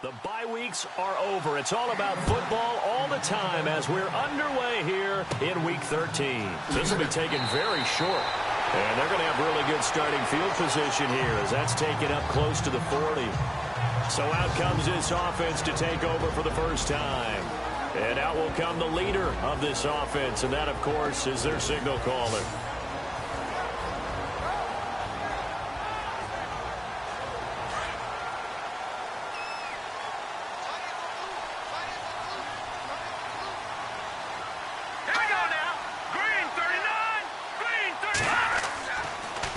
The bye weeks are over. It's all about football all the time as we're underway here in Week 13. This will be taken very short. And they're going to have really good starting field position here as that's taken up close to the 40. So out comes this offense to take over for the first time. And out will come the leader of this offense, and that, of course, is their signal caller.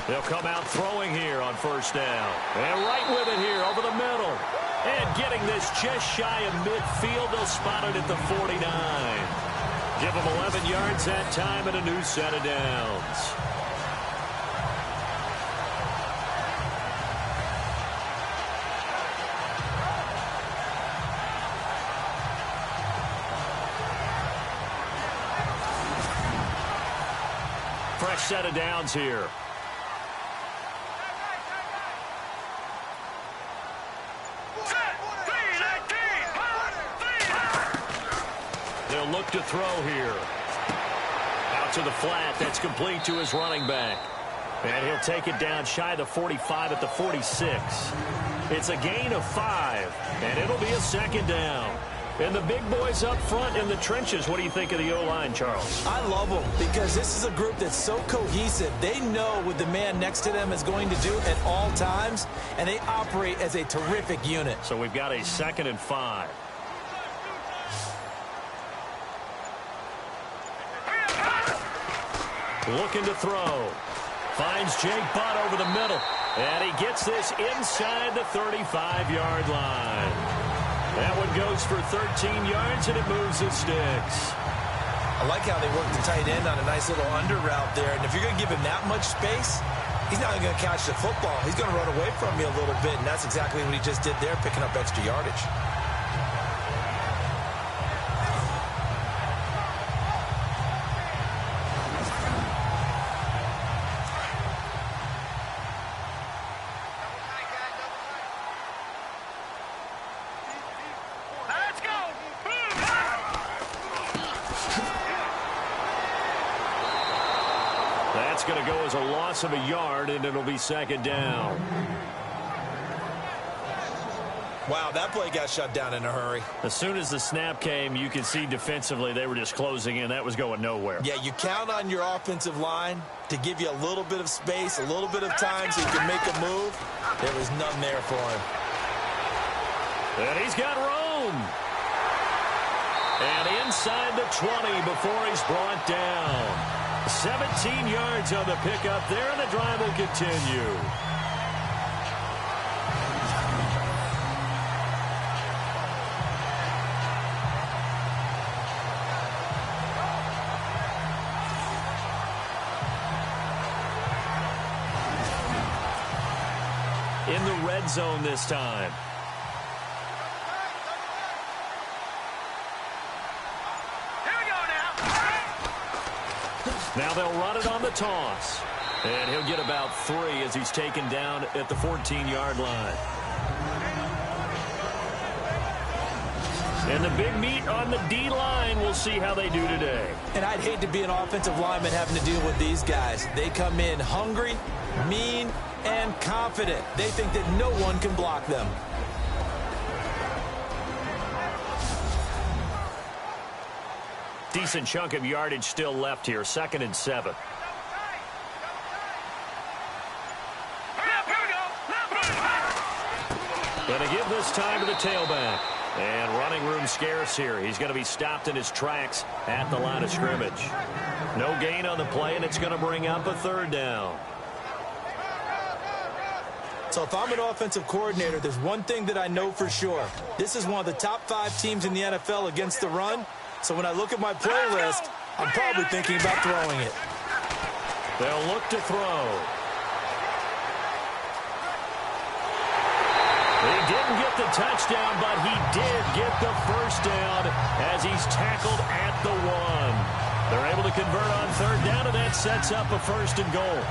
They'll come out throwing here on first down. And right with it here over the middle. And getting this just shy of midfield. They'll spot it at the 49. Give them 11 yards that time and a new set of downs. Fresh set of downs here. They'll look to throw here. Out to the flat. That's complete to his running back. And he'll take it down shy of the 45 at the 46. It's a gain of 5. And it'll be a second down. And the big boys up front in the trenches. What do you think of the O-line, Charles? I love them because this is a group that's so cohesive. They know what the man next to them is going to do at all times, and they operate as a terrific unit. So we've got a 2nd and 5. Looking to throw. Finds Jake Butt over the middle. And he gets this inside the 35-yard line. That one goes for 13 yards, and it moves the sticks. I like how they work the tight end on a nice little under route there. And if you're going to give him that much space, he's not going to catch the football. He's going to run away from you a little bit, and that's exactly what he just did there, picking up extra yardage. That's going to go as a loss of a yard, and it'll be second down. Wow, that play got shut down in a hurry. As soon as the snap came, you could see defensively they were just closing in. That was going nowhere. Yeah, you count on your offensive line to give you a little bit of space, a little bit of time so you can make a move. There was none there for him. And he's got room. And inside the 20 before he's brought down. 17 yards on the pickup there, and the drive will continue. In the red zone this time. Now they'll run it on the toss. And he'll get about 3 as he's taken down at the 14-yard line. And the big meat on the D-line, we'll see how they do today. And I'd hate to be an offensive lineman having to deal with these guys. They come in hungry, mean, and confident. They think that no one can block them. Decent chunk of yardage still left here. 2nd and 7. Going to give this time to the tailback. And running room scarce here. He's going to be stopped in his tracks at the line of scrimmage. No gain on the play, and it's going to bring up a 3rd down. So if I'm an offensive coordinator, there's one thing that I know for sure. This is one of the top 5 teams in the NFL against the run. So when I look at my play list, I'm probably thinking about throwing it. They'll look to throw. He didn't get the touchdown, but he did get the first down as he's tackled at the 1. They're able to convert on 3rd down, and that sets up a 1st and goal.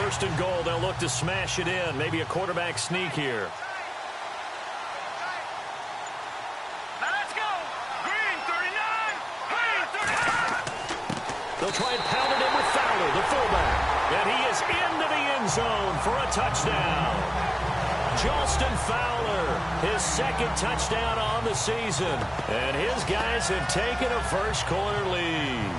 First and goal, they'll look to smash it in. Maybe a quarterback sneak here. They'll try and pound it in with Fowler, the fullback. And he is into the end zone for a touchdown. Justin Fowler, his second touchdown on the season. And his guys have taken a first-quarter lead.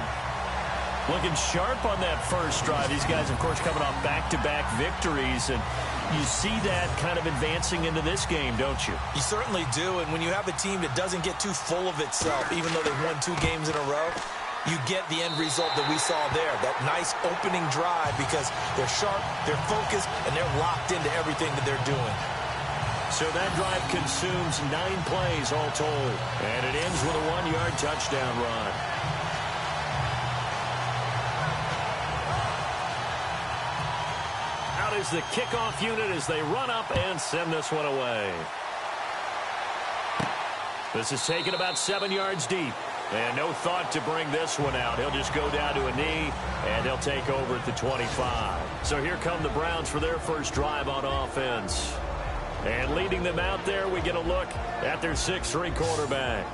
Looking sharp on that first drive. These guys, of course, coming off back-to-back victories. And you see that kind of advancing into this game, don't you? You certainly do. And when you have a team that doesn't get too full of itself, even though they've won 2 games in a row, you get the end result that we saw there, that nice opening drive, because they're sharp, they're focused, and they're locked into everything that they're doing. So that drive consumes 9 plays all told, and it ends with a 1-yard touchdown run. Out is the kickoff unit as they run up and send this one away. This is taken about 7 yards deep. And no thought to bring this one out. He'll just go down to a knee, and he'll take over at the 25. So here come the Browns for their first drive on offense. And leading them out there, we get a look at their 6'3" quarterback.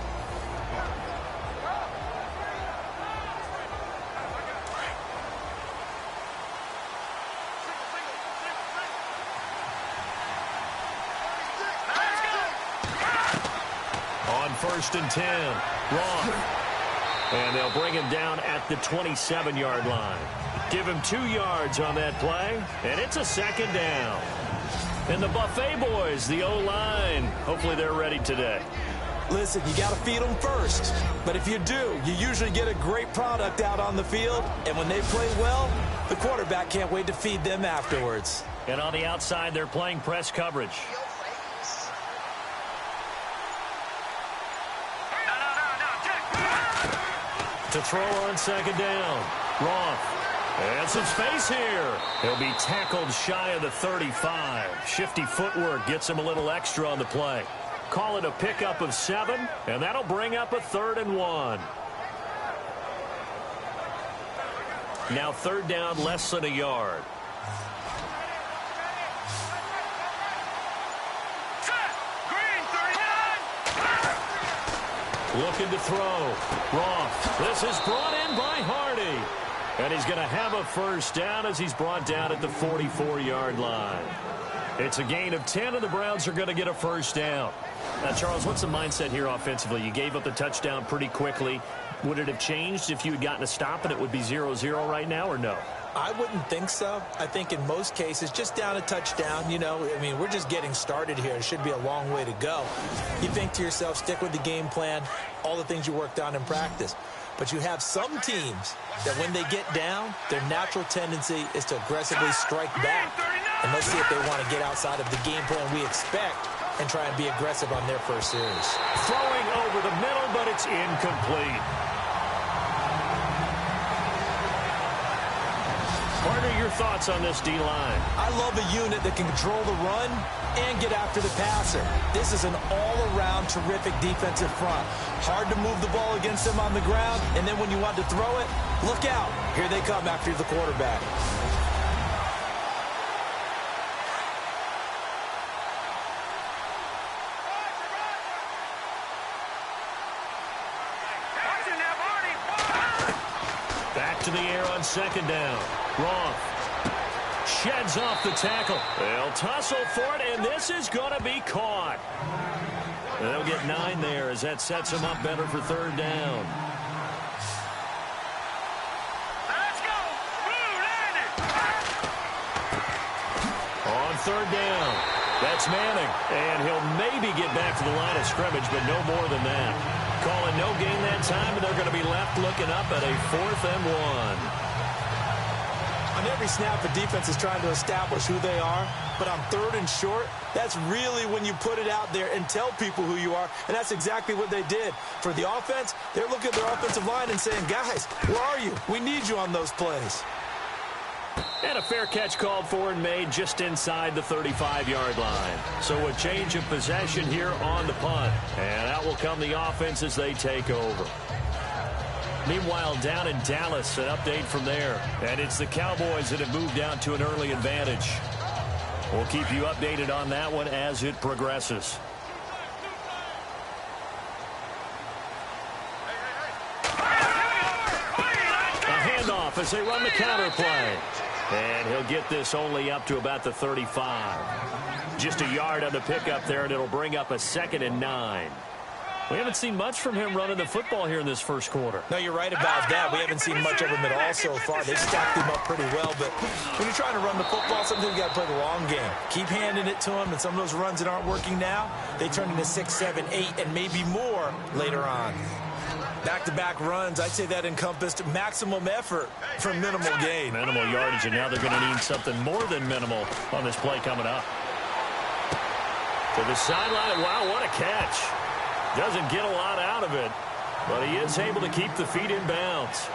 On 1st and 10, Roth. And they'll bring him down at the 27-yard line. Give him 2 yards on that play, and it's a second down. And the Buffet boys, the O-line, hopefully they're ready today. Listen, you got to feed them first. But if you do, you usually get a great product out on the field. And when they play well, the quarterback can't wait to feed them afterwards. And on the outside, they're playing press coverage. To throw on second down. Roth. And some space here. He'll be tackled shy of the 35. Shifty footwork gets him a little extra on the play. Call it a pickup of 7, and that'll bring up a 3rd and 1. Now 3rd down, less than a yard. Looking to throw. Roth. This is brought in by Hardy. And he's going to have a first down as he's brought down at the 44-yard line. It's a gain of 10, and the Browns are going to get a first down. Now, Charles, what's the mindset here offensively? You gave up the touchdown pretty quickly. Would it have changed if you had gotten a stop and it would be 0-0 right now, or no? I wouldn't think so. I think in most cases, just down a touchdown, you know, I mean, we're just getting started here. It should be a long way to go. You think to yourself, stick with the game plan, all the things you worked on in practice. But you have some teams that when they get down, their natural tendency is to aggressively strike back. And let's see if they want to get outside of the game plan we expect and try and be aggressive on their first series. Throwing over the middle, but it's incomplete. Carter, your thoughts on this D-line? I love a unit that can control the run and get after the passer. This is an all-around terrific defensive front. Hard to move the ball against them on the ground, and then when you want to throw it, look out. Here they come after the quarterback. Back to the air on second down. Roth sheds off the tackle. They'll tussle for it, and this is going to be caught. They'll get 9 there as that sets them up better for 3rd down. Let's go. On 3rd down, that's Manning, and he'll maybe get back to the line of scrimmage, but no more than that. Calling no gain that time, and they're going to be left looking up at a 4th and 1. On every snap, the defense is trying to establish who they are, but on 3rd and short, that's really when you put it out there and tell people who you are, and that's exactly what they did. For the offense, they're looking at their offensive line and saying, guys, where are you? We need you on those plays. And a fair catch called for and made just inside the 35-yard line. So a change of possession here on the punt. And out will come the offense as they take over. Meanwhile, down in Dallas, an update from there. And it's the Cowboys that have moved down to an early advantage. We'll keep you updated on that one as it progresses. A handoff as they run the counter play. And he'll get this only up to about the 35. Just a yard on the pickup there, and it'll bring up a 2nd and 9. We haven't seen much from him running the football here in this first quarter. No, you're right about that. We haven't seen much of him at all so far. They've stacked him up pretty well, but when you're trying to run the football, sometimes you got to play the long game. Keep handing it to him, and some of those runs that aren't working now, they turn into 6, 7, 8, and maybe more later on. Back-to-back runs, I'd say that encompassed maximum effort for minimal gain. Minimal yardage, and now they're going to need something more than minimal on this play coming up. To the sideline, wow, what a catch. Doesn't get a lot out of it, but he is able to keep the feet in bounds.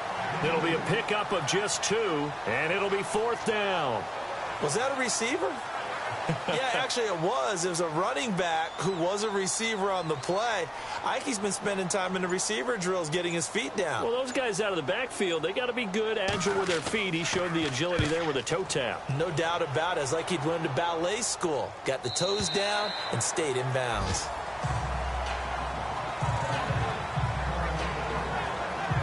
It'll be a pickup of just 2, and it'll be 4th down. Was that a receiver? Yeah, actually it was. It was a running back who was a receiver on the play. I think he's been spending time in the receiver drills getting his feet down. Well, those guys out of the backfield, they got to be good, agile with their feet. He showed the agility there with a toe tap. No doubt about it. It's like he'd went to ballet school. Got the toes down and stayed in bounds.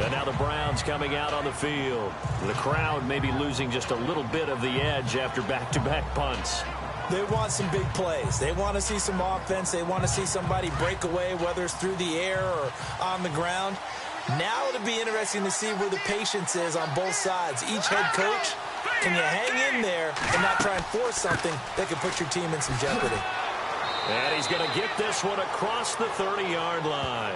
And now the Browns coming out on the field. The crowd may be losing just a little bit of the edge after back-to-back punts. They want some big plays. They want to see some offense. They want to see somebody break away, whether it's through the air or on the ground. Now it'll be interesting to see where the patience is on both sides. Each head coach, can you hang in there and not try and force something that could put your team in some jeopardy? And he's going to get this one across the 30-yard line.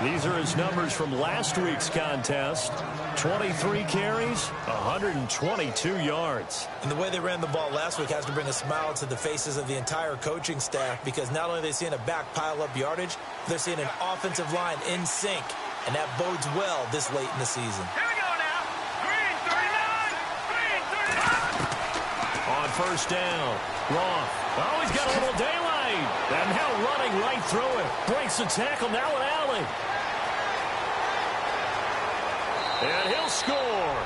These are his numbers from last week's contest. 23 carries, 122 yards. And the way they ran the ball last week has to bring a smile to the faces of the entire coaching staff, because not only are they seeing a back pile up yardage, they're seeing an offensive line in sync, and that bodes well this late in the season. Here we go now. Green 39. Green 35. On first down, Roth. Oh, he's got a little daylight. And now running right through it. Breaks the tackle now with Alley. And he'll score.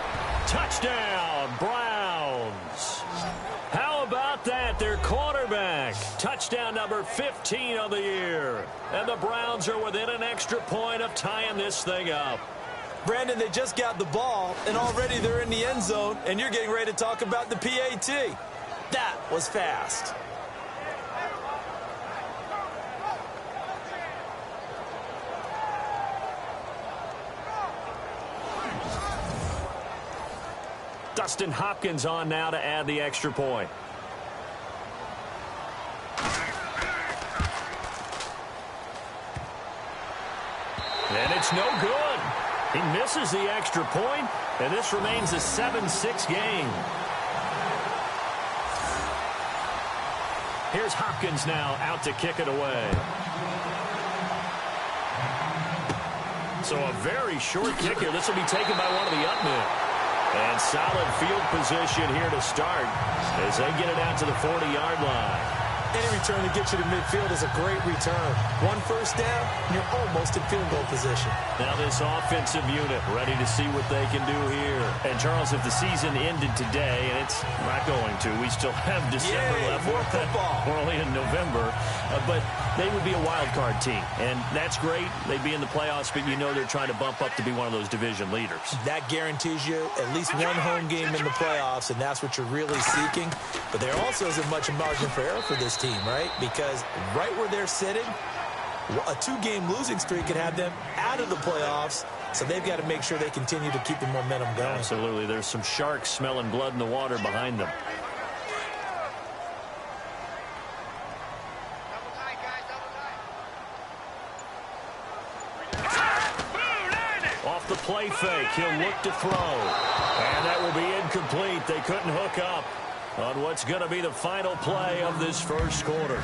Touchdown, Browns. How about that? Their quarterback. Touchdown number 15 of the year. And the Browns are within an extra point of tying this thing up. Brandon, they just got the ball, and already they're in the end zone, and you're getting ready to talk about the PAT. That was fast. Dustin Hopkins on now to add the extra point. And it's no good. He misses the extra point, and this remains a 7-6 game. Here's Hopkins now out to kick it away. So a very short kick here. This will be taken by one of the up men. And solid field position here to start as they get it out to the 40-yard line. Any return that gets you to midfield is a great return. One first down, and you're almost in field goal position. Now this offensive unit ready to see what they can do here. And, Charles, if the season ended today, and it's not going to, we still have December left. More football. We're only in November. But they would be a wild card team. And that's great. They'd be in the playoffs, but you know they're trying to bump up to be one of those division leaders. That guarantees you at least one home game in the playoffs, and that's what you're really seeking. But there also isn't much margin for error for this team, right? Because right where they're sitting, a 2-game losing streak could have them out of the playoffs, so they've got to make sure they continue to keep the momentum going. Absolutely. There's some sharks smelling blood in the water behind them. Off the play fake, he'll look to throw. And that will be incomplete. They couldn't hook up on what's going to be the final play of this first quarter.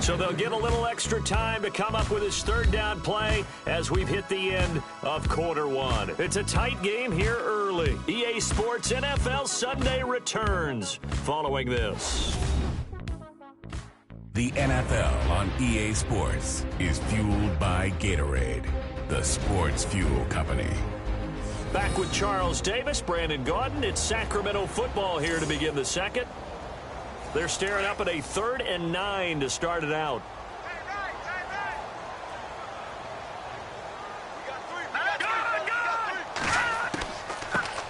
So they'll get a little extra time to come up with his third down play as we've hit the end of quarter one. It's a tight game here early. EA Sports NFL Sunday returns following this. The NFL on EA Sports is fueled by Gatorade, the Sports Fuel Company. Back with Charles Davis, Brandon Gaudin. It's Sacramento football here to begin the second. They're staring up at a 3rd and 9 to start it out.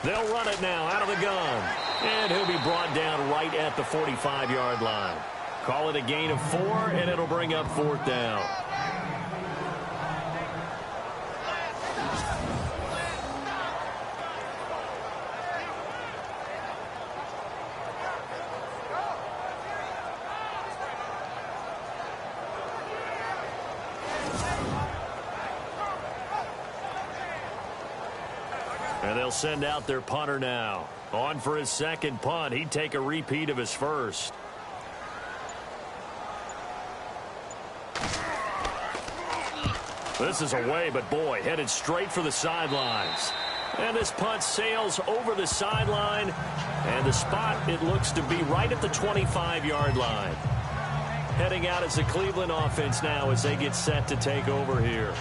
They'll run it now out of the gun. And he'll be brought down right at the 45-yard line. Call it a gain of 4, and it'll bring up 4th down. And they'll send out their punter now. On for his second punt. He'd take a repeat of his first. This is away, but boy, headed straight for the sidelines. And this punt sails over the sideline. And the spot, it looks to be right at the 25-yard line. Heading out as the Cleveland offense now as they get set to take over here.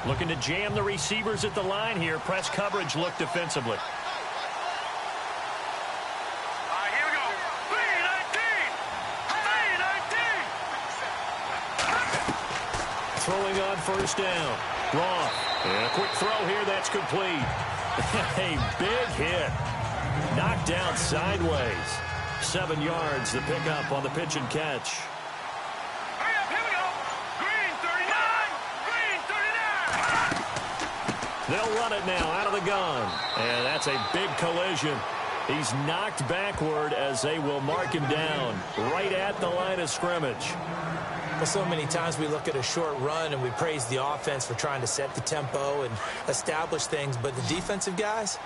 Looking to jam the receivers at the line here. Press coverage look defensively. Here we go. 3-19. Throwing on first down. Wrong. And a quick throw here. That's complete. A big hit. Knocked down sideways. 7 yards. The pickup on the pitch and catch. They'll run it now out of the gun. And that's a big collision. He's knocked backward as they will mark him down right at the line of scrimmage. Well, so many times we look at a short run and we praise the offense for trying to set the tempo and establish things. But the defensive guys,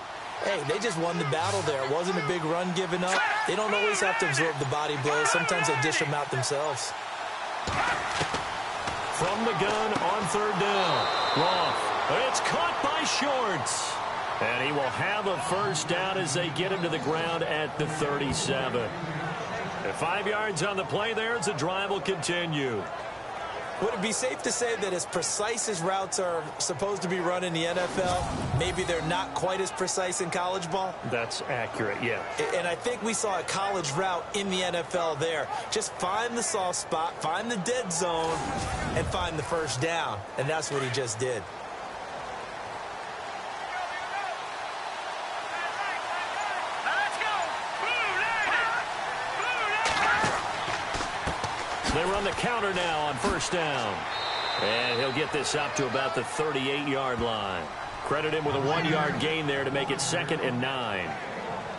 hey, they just won the battle there. It wasn't a big run given up. They don't always have to absorb the body blows. Sometimes they dish them out themselves. From the gun on 3rd down. Roth. It's caught by Shorts. And he will have a first down as they get him to the ground at the 37. At 5 yards on the play there as the drive will continue. Would it be safe to say that as precise as routes are supposed to be run in the NFL, maybe they're not quite as precise in college ball? That's accurate, yeah. And I think we saw a college route in the NFL there. Just find the soft spot, find the dead zone, and find the first down. And that's what he just did. They run the counter now on first down. And he'll get this up to about the 38-yard line. Credit him with a 1-yard gain there to make it 2nd and 9.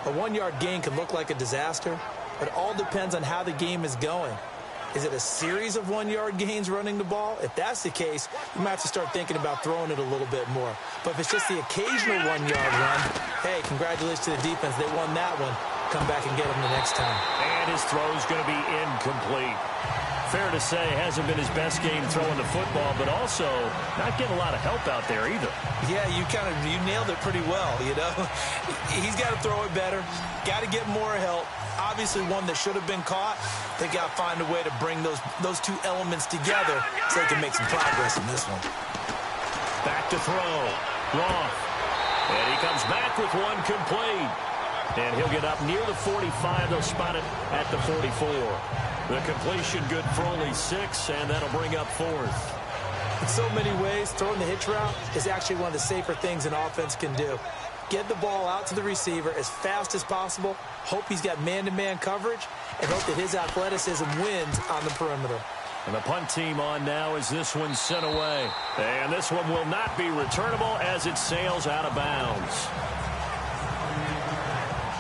A 1-yard gain can look like a disaster, but it all depends on how the game is going. Is it a series of 1-yard gains running the ball? If that's the case, you might have to start thinking about throwing it a little bit more. But if it's just the occasional 1-yard run, hey, congratulations to the defense. They won that one. Come back and get them the next time. And his throw is going to be incomplete. Fair to say, hasn't been his best game throwing the football, but also not getting a lot of help out there either. Yeah, you nailed it pretty well, you know. He's got to throw it better, got to get more help. Obviously one that should have been caught. They got to find a way to bring those two elements together so they can make some progress in this one. Back to throw. Roth. And he comes back with one complete. And he'll get up near the 45. They'll spot it at the 44. The completion good for only 6, and that'll bring up 4th. In so many ways, throwing the hitch route is actually one of the safer things an offense can do. Get the ball out to the receiver as fast as possible, hope he's got man-to-man coverage, and hope that his athleticism wins on the perimeter. And the punt team on now as this one's sent away. And this one will not be returnable as it sails out of bounds.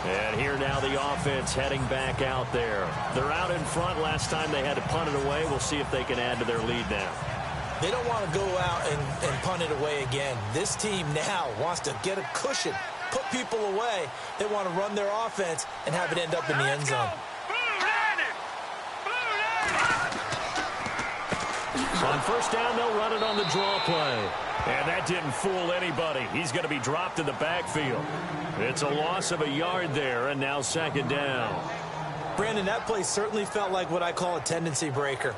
And here now the offense heading back out there. They're out in front. Last time they had to punt it away. We'll see if they can add to their lead now. They don't want to go out and punt it away again. This team now wants to get a cushion, put people away. They want to run their offense and have it end up in the end zone. On first down, they'll run it on the draw play. And that didn't fool anybody. He's going to be dropped in the backfield. It's a loss of a yard there, and now 2nd down. Brandon, that play certainly felt like what I call a tendency breaker.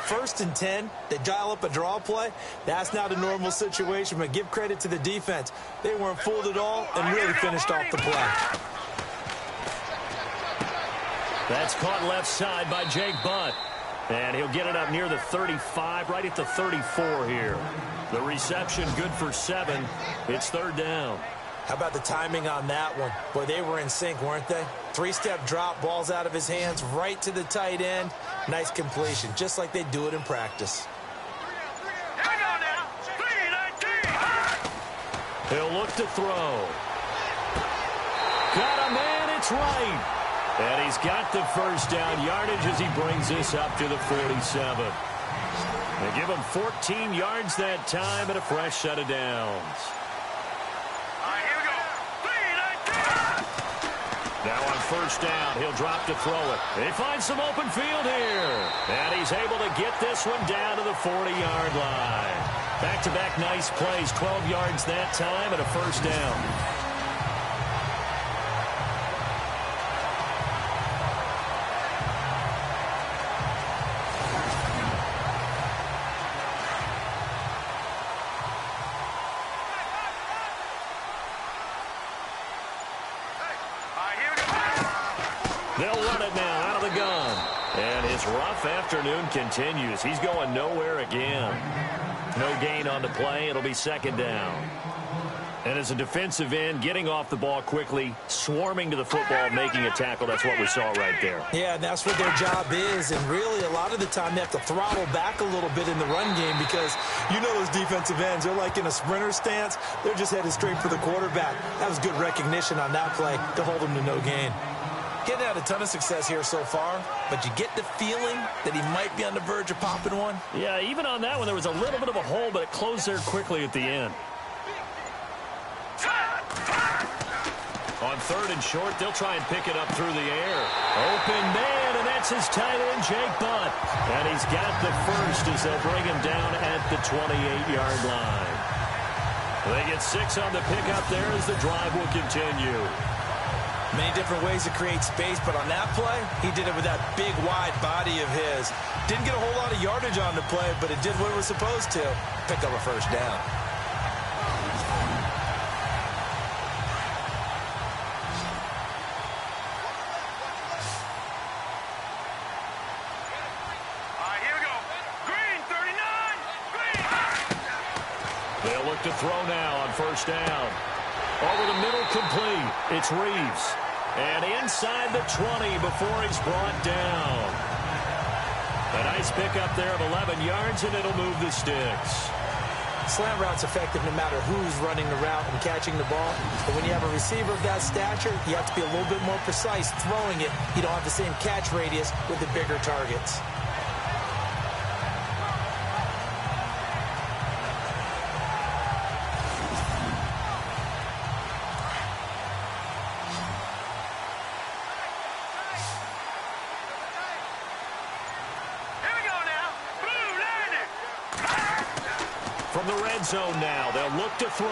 1st and 10, they dial up a draw play. That's not a normal situation, but give credit to the defense. They weren't fooled at all and really finished off the play. That's caught left side by Jake Butt. And he'll get it up near the 35, right at the 34 here. The reception good for 7. It's 3rd down. How about the timing on that one? Boy, they were in sync, weren't they? 3-step drop, ball's out of his hands, right to the tight end. Nice completion, just like they do it in practice. Here we go now. 3-19. He'll look to throw. Got a man, it's right. And he's got the 1st down yardage as he brings this up to the 47. They give him 14 yards that time and a fresh set of downs. Here we go. 3-19. Now on 1st down, he'll drop to throw it. He finds some open field here. And he's able to get this one down to the 40-yard line. Back-to-back nice plays, 12 yards that time and a 1st down. They'll run it now out of the gun. And his rough afternoon continues. He's going nowhere again. No gain on the play. It'll be 2nd down. And as a defensive end, getting off the ball quickly, swarming to the football, making a tackle. That's what we saw right there. Yeah, and that's what their job is. And really, a lot of the time, they have to throttle back a little bit in the run game because you know those defensive ends, they're like in a sprinter stance. They're just headed straight for the quarterback. That was good recognition on that play to hold him to no gain. Getting out a ton of success here so far, but you get the feeling that he might be on the verge of popping one. Yeah, even on that one, there was a little bit of a hole, but it closed there quickly at the end. On 3rd and short, they'll try and pick it up through the air. Open man, and that's his tight end, Jake Butt. And he's got the 1st as they'll bring him down at the 28-yard line. They get 6 on the pickup there as the drive will continue. Many different ways to create space, but on that play, he did it with that big, wide body of his. Didn't get a whole lot of yardage on the play, but it did what it was supposed to. Pick up a 1st down. Here we go. Green, 39. Green. They'll look to throw now on 1st down. Over the middle, complete. It's Reeves. And inside the 20 before he's brought down. A nice pickup there of 11 yards, and it'll move the sticks. Slant route's effective no matter who's running the route and catching the ball. But when you have a receiver of that stature, you have to be a little bit more precise throwing it. You don't have the same catch radius with the bigger targets. From the red zone now, they'll look to throw.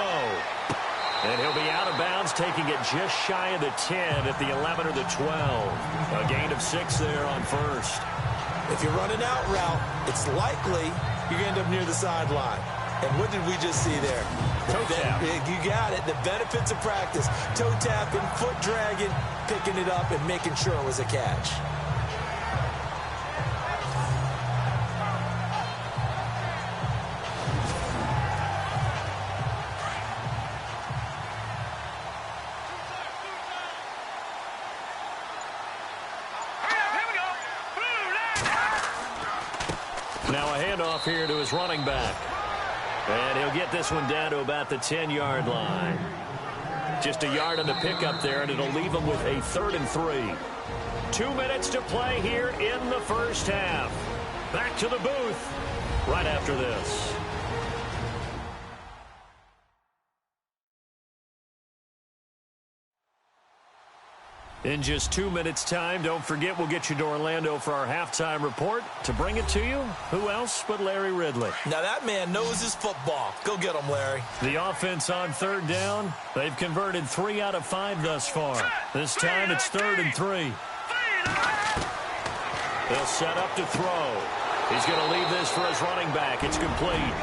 And he'll be out of bounds, taking it just shy of the 10 at the 11 or the 12. A gain of 6 there on 1st. If you're running out route, it's likely you're going to end up near the sideline. And what did we just see there? Toe tap. You got it. The benefits of practice. Toe tapping, foot dragging, picking it up, and making sure it was a catch. Now a handoff here to his running back. And he'll get this one down to about the 10-yard line. Just a yard on the pickup there, and it'll leave him with a 3rd and 3. 2 minutes to play here in the 1st half. Back to the booth right after this. In just 2 minutes' time, don't forget we'll get you to Orlando for our halftime report. To bring it to you, who else but Larry Ridley? Now that man knows his football. Go get him, Larry. The offense on 3rd down. They've converted 3 out of 5 thus far. This time it's 3rd and 3. They'll set up to throw. He's going to leave this for his running back. It's complete.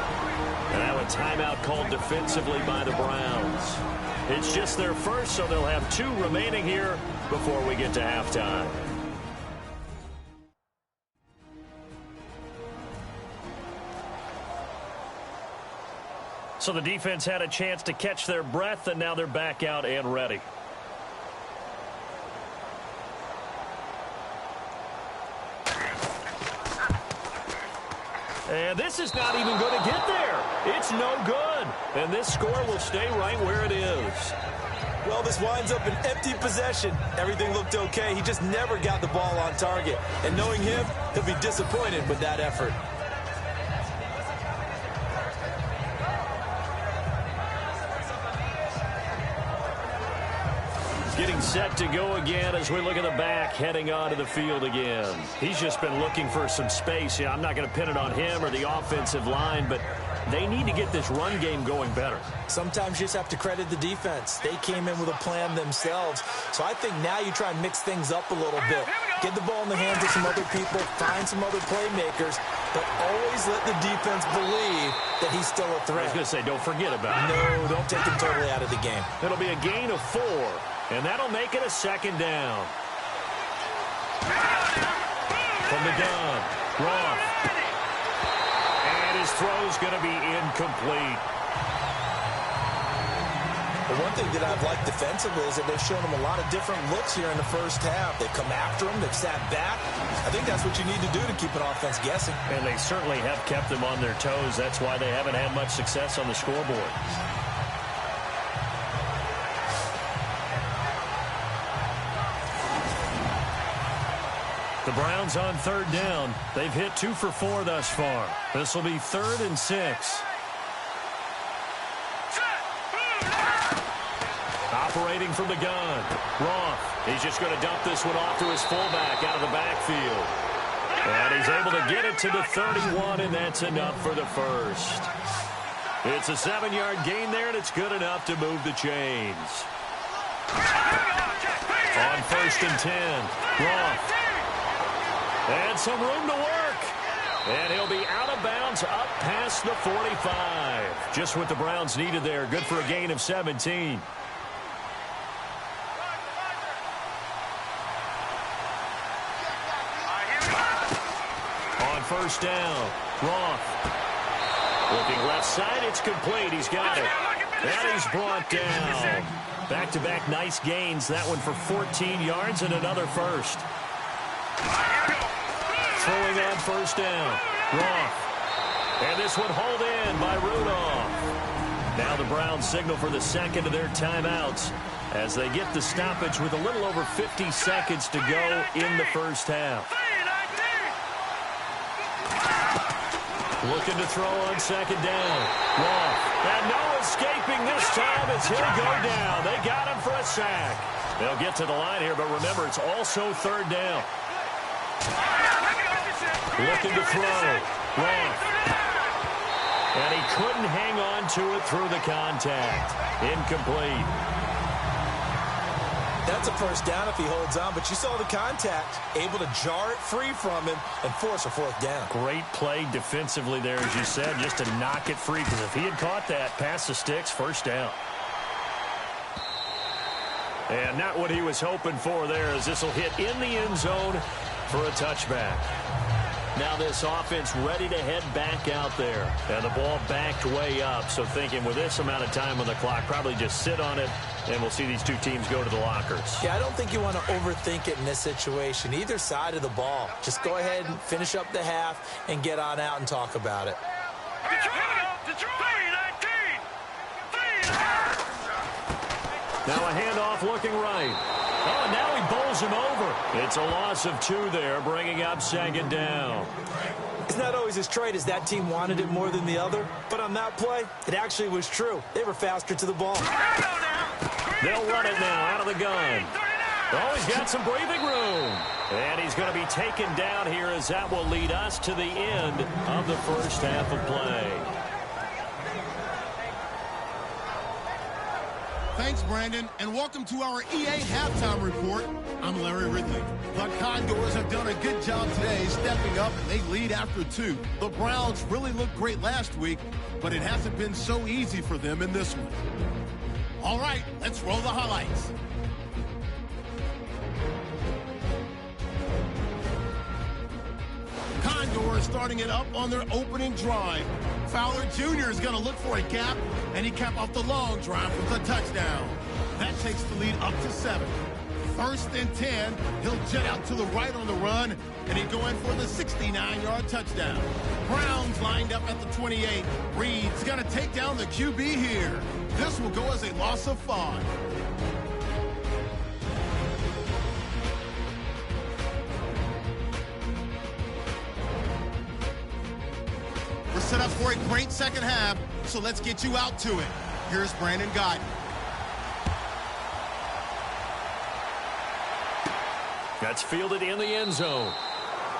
And now a timeout called defensively by the Browns. It's just their first, so they'll have 2 remaining here before we get to halftime. So the defense had a chance to catch their breath, and now they're back out and ready. And this is not even going to get there. It's no good. And this score will stay right where it is. Well, this winds up an empty possession. Everything looked okay. He just never got the ball on target. And knowing him, he'll be disappointed with that effort. Getting set to go again as we look at the back, heading onto the field again. He's just been looking for some space. Yeah, I'm not going to pin it on him or the offensive line, but they need to get this run game going better. Sometimes you just have to credit the defense. They came in with a plan themselves. So I think now you try and mix things up a little bit. Get the ball in the hands of some other people, find some other playmakers, but always let the defense believe that he's still a threat. I was going to say, don't forget about it. No, don't take him totally out of the game. It'll be a gain of 4. And that'll make it a 2nd down. From the gun, Roth. And his throw's going to be incomplete. The one thing that I've liked defensively is that they've shown him a lot of different looks here in the first half. They've come after him. They've sat back. I think that's what you need to do to keep an offense guessing. And they certainly have kept them on their toes. That's why they haven't had much success on the scoreboard. The Browns on 3rd down. They've hit 2 for 4 thus far. This will be 3rd and 6. Operating from the gun. Roth. He's just going to dump this one off to his fullback out of the backfield. And he's able to get it to the 31, and that's enough for the first. It's a 7-yard gain there, and it's good enough to move the chains. On 1st and 10. Roth. And some room to work. And he'll be out of bounds up past the 45. Just what the Browns needed there. Good for a gain of 17. On 1st down, Roth. Looking left side, it's complete. He's got it. And he's brought down. Back-to-back nice gains. That one for 14 yards and another first. Throwing on 1st down. Roth. And this one hauled in by Rudolph. Now the Browns signal for the 2nd of their timeouts as they get the stoppage with a little over 50 seconds to go in the first half. Looking to throw on 2nd down. Roth. And no escaping this time as he'll go down. They got him for a sack. They'll get to the line here, but remember, it's also 3rd down. Looking to throw. Roth. And he couldn't hang on to it through the contact. Incomplete. That's a 1st down if he holds on, but you saw the contact. Able to jar it free from him and force a 4th down. Great play defensively there, as you said, just to knock it free, because if he had caught that, past the sticks, 1st down. And not what he was hoping for there, as this will hit in the end zone for a touchback. Now this offense ready to head back out there. And the ball backed way up. So thinking with this amount of time on the clock, probably just sit on it, and we'll see these 2 teams go to the lockers. Yeah, I don't think you want to overthink it in this situation. Either side of the ball. Just go ahead and finish up the half and get on out and talk about it. Now a handoff looking right. Oh, and now he bowls him over. It's a loss of 2 there, bringing up 2nd down. It's not always as straight as that team wanted it more than the other, but on that play, it actually was true. They were faster to the ball. They'll run it now out of the gun. Oh, he's got some breathing room. And he's going to be taken down here as that will lead us to the end of the first half of play. Thanks, Brandon, and welcome to our EA Halftime Report. I'm Larry Ridley. The Condors have done a good job today stepping up, and they lead after 2. The Browns really looked great last week, but it hasn't been so easy for them in this one. All right, let's roll the highlights. Condors starting it up on their opening drive. Fowler Jr. is going to look for a gap, and he capped off the long drive with a touchdown. That takes the lead up to 7. 1st and 10, he'll jet out to the right on the run, and he'll go in for the 69-yard touchdown. Browns lined up at the 28. Reed's going to take down the QB here. This will go as a loss of 5. We're set up for a great second half, so let's get you out to it. Here's Brandon Guyton. That's fielded in the end zone.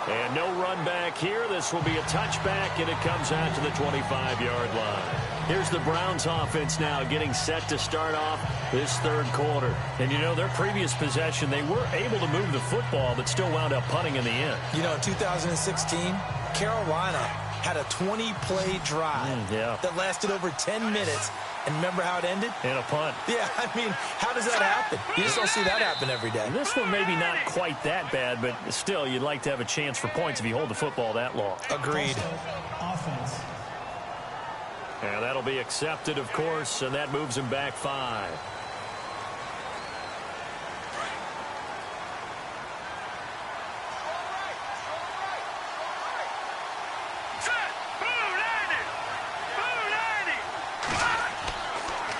And no run back here. This will be a touchback, and it comes out to the 25-yard line. Here's the Browns offense now getting set to start off this third quarter. And, you know, their previous possession, they were able to move the football, but still wound up punting in the end. You know, in 2016, Carolina had a 20-play drive that lasted over 10 minutes. And remember how it ended? In a punt. Yeah, I mean, how does that happen? You just don't see that happen every day. And this one maybe not quite that bad, but still, you'd like to have a chance for points if you hold the football that long. Agreed. Offense. And that'll be accepted, of course, and that moves him back 5.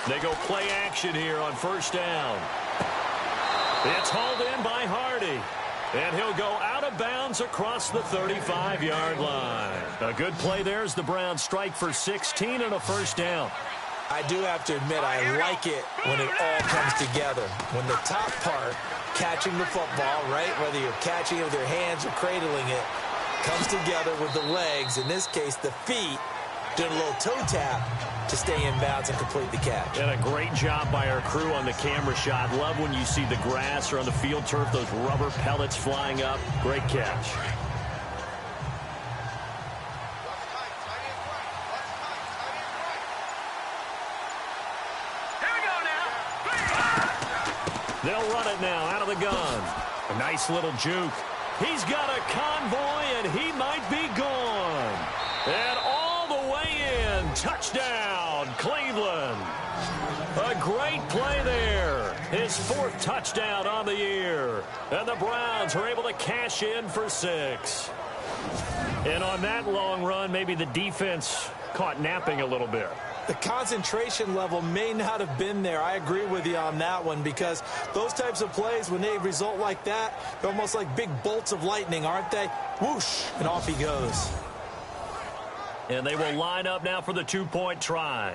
They go play action here on 1st down. It's hauled in by Hardy. And he'll go out of bounds across the 35-yard line. A good play there as the Browns strike for 16 and a 1st down. I do have to admit, I like it when it all comes together. When the top part, catching the football, right, whether you're catching it with your hands or cradling it, comes together with the legs, in this case the feet, doing a little toe tap to stay in bounds and complete the catch. And a great job by our crew on the camera shot. Love when you see the grass or on the field turf, those rubber pellets flying up. Great catch. Here we go now. They'll run it now out of the gun. A nice little juke. He's got a convoy, and he might be gone. And all the way in. Touchdown, Cleveland. A great play there. His 4th touchdown on the year. And the Browns are able to cash in for 6. And on that long run, maybe the defense caught napping a little bit. The concentration level may not have been there. I agree with you on that one, because those types of plays, when they result like that, they're almost like big bolts of lightning, aren't they? Whoosh, and off he goes. And they will line up now for the 2-point try.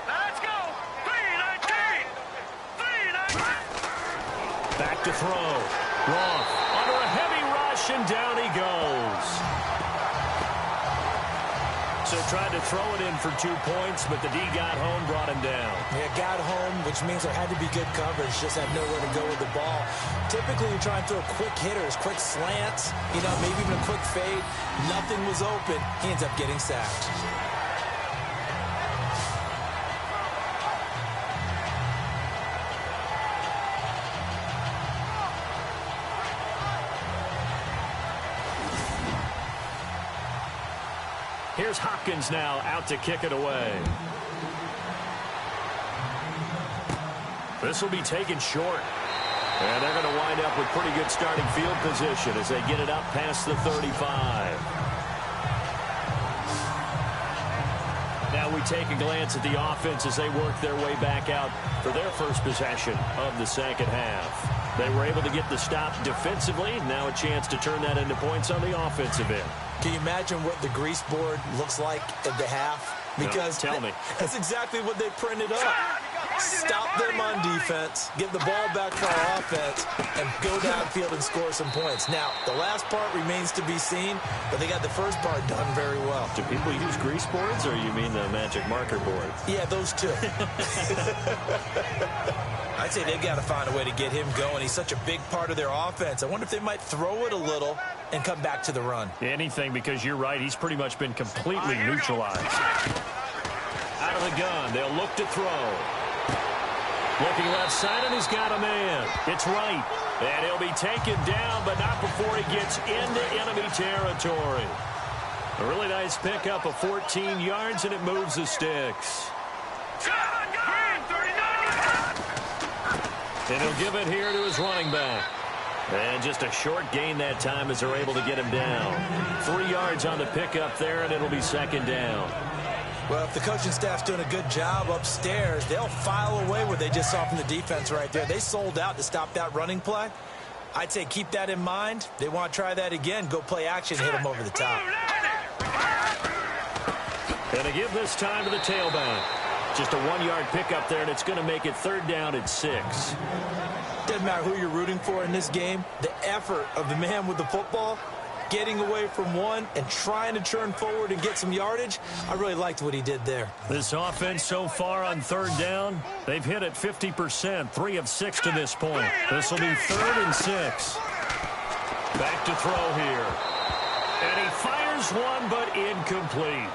Let's go. 3-19. 3-19. Back to throw. Roth under a heavy rush, and down he goes. So tried to throw it in for 2 points, but the D got home, brought him down. Yeah, got home, which means there had to be good coverage. Just had nowhere to go with the ball. Typically, you're trying to throw quick hitters, quick slants, you know, maybe even a quick fade. Nothing was open. He ends up getting sacked. Here's Hopkins now out to kick it away. This will be taken short. And they're going to wind up with pretty good starting field position as they get it up past the 35. Now we take a glance at the offense as they work their way back out for their first possession of the second half. They were able to get the stop defensively. Now a chance to turn that into points on the offensive end. Can you imagine what the grease board looks like at the half? Because no, tell me. That's exactly what they printed up. Stop them on defense, give the ball back for our offense, and go downfield and score some points. Now, the last part remains to be seen, but they got the first part done very well. Do people use grease boards, or you mean the magic marker board? Yeah, those two. I'd say they've got to find a way to get him going. He's such a big part of their offense. I wonder if they might throw it a little and come back to the run. Anything, because you're right. He's pretty much been completely neutralized. Out of the gun, they'll look to throw. Looking left side, and he's got a man. It's right. And he'll be taken down, but not before he gets into enemy territory. A really nice pickup of 14 yards, and it moves the sticks. And he'll give it here to his running back. And just a short gain that time as they're able to get him down. 3 yards on the pickup there, and it'll be second down. Well, if the coaching staff's doing a good job upstairs, they'll file away what they just saw from the defense right there. They sold out to stop that running play. I'd say keep that in mind. They want to try that again. Go play action, hit them over the top. And they give this time to the tailback. Just a 1-yard pickup there, and it's going to make it third down at 6. Doesn't matter who you're rooting for in this game. The effort of the man with the football, getting away from one and trying to turn forward and get some yardage, I really liked what he did there. This offense so far on third down, they've hit it 50%, 3 of 6 to this point. This will be 3rd and 6. Back to throw here. And he fires one, but incomplete.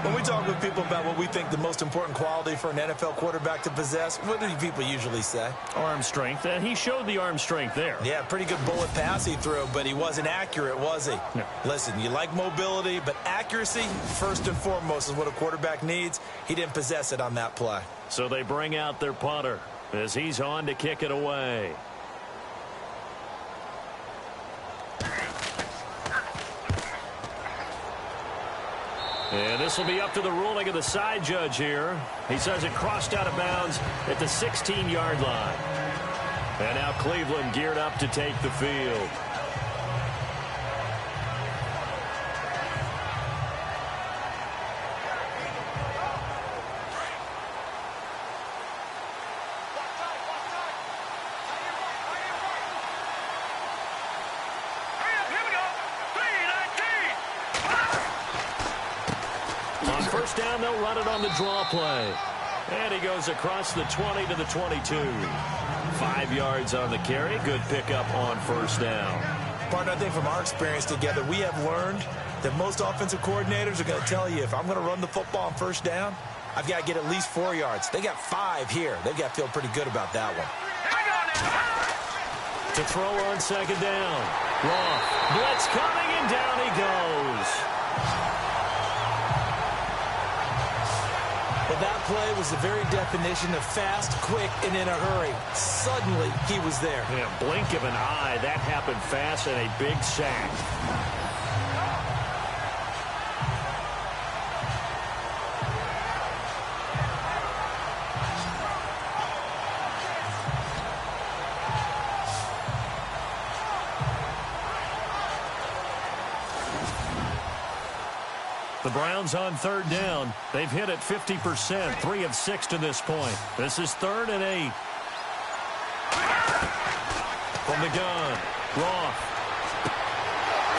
When we talk with people about what we think the most important quality for an NFL quarterback to possess, what do people usually say? Arm strength, and he showed the arm strength there. Yeah, pretty good bullet pass he threw, but he wasn't accurate, was he? No. Listen, you like mobility, but accuracy, first and foremost, is what a quarterback needs. He didn't possess it on that play. So they bring out their punter as he's on to kick it away. And this will be up to the ruling of the side judge here. He says it crossed out of bounds at the 16-yard line. And now Cleveland geared up to take the field. First down, they'll run it on the draw play. And he goes across the 20 to the 22. 5 yards on the carry. Good pickup on first down. Partner, I think from our experience together, we have learned that most offensive coordinators are going to tell you, if I'm going to run the football on first down, I've got to get at least 4 yards. They got 5 here. They've got to feel pretty good about that one. To throw on second down. Roth. Blitz coming, and down he goes. Well, that play was the very definition of fast, quick, and in a hurry. Suddenly, he was there. Yeah, blink of an eye. That happened fast, and a big sack. The Browns on third down. They've hit it 50%, 3 of 6 to this point. This is 3rd and 8. From the gun, Roth.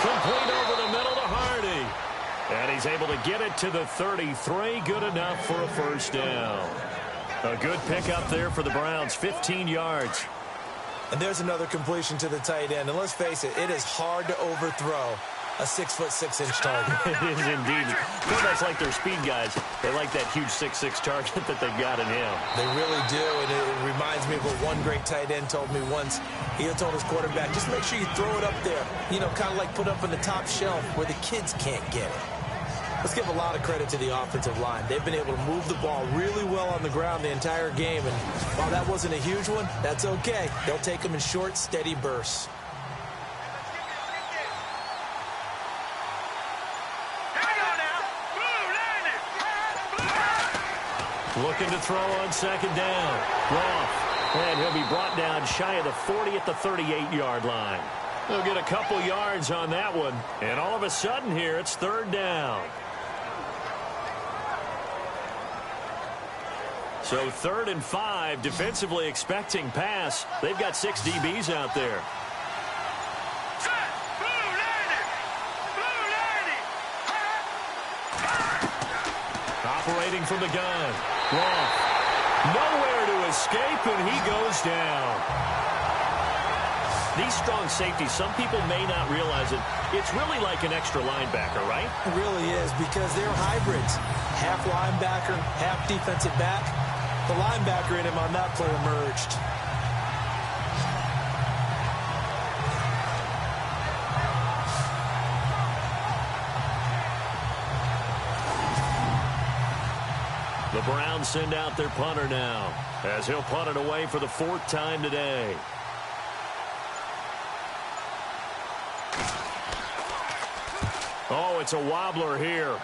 Complete over the middle to Hardy. And he's able to get it to the 33. Good enough for a first down. A good pickup there for the Browns, 15 yards. And there's another completion to the tight end. And let's face it, it is hard to overthrow a 6'6" target. It is indeed. Quarterbacks like their speed guys. They like that huge 6'6" target that they've got in him. They really do, and it reminds me of what one great tight end told me once. He told his quarterback, just make sure you throw it up there. You know, kind of like put up on the top shelf where the kids can't get it. Let's give a lot of credit to the offensive line. They've been able to move the ball really well on the ground the entire game, and while that wasn't a huge one, that's okay. They'll take them in short, steady bursts. Looking to throw on second down. Roth. And he'll be brought down shy of the 40 at the 38-yard line. They'll get a couple yards on that one. And all of a sudden here, it's third down. So 3rd and 5, defensively expecting pass. They've got 6 DBs out there. Set. Blue landing. Blue landing. Operating from the gun. Roth. Nowhere to escape, and he goes down. These strong safeties, some people may not realize it. It's really like an extra linebacker, right? It really is, because they're hybrids. Half linebacker, half defensive back. The linebacker in him on that play emerged. The Browns send out their punter now, as he'll punt it away for the 4th time today. Oh, it's a wobbler here.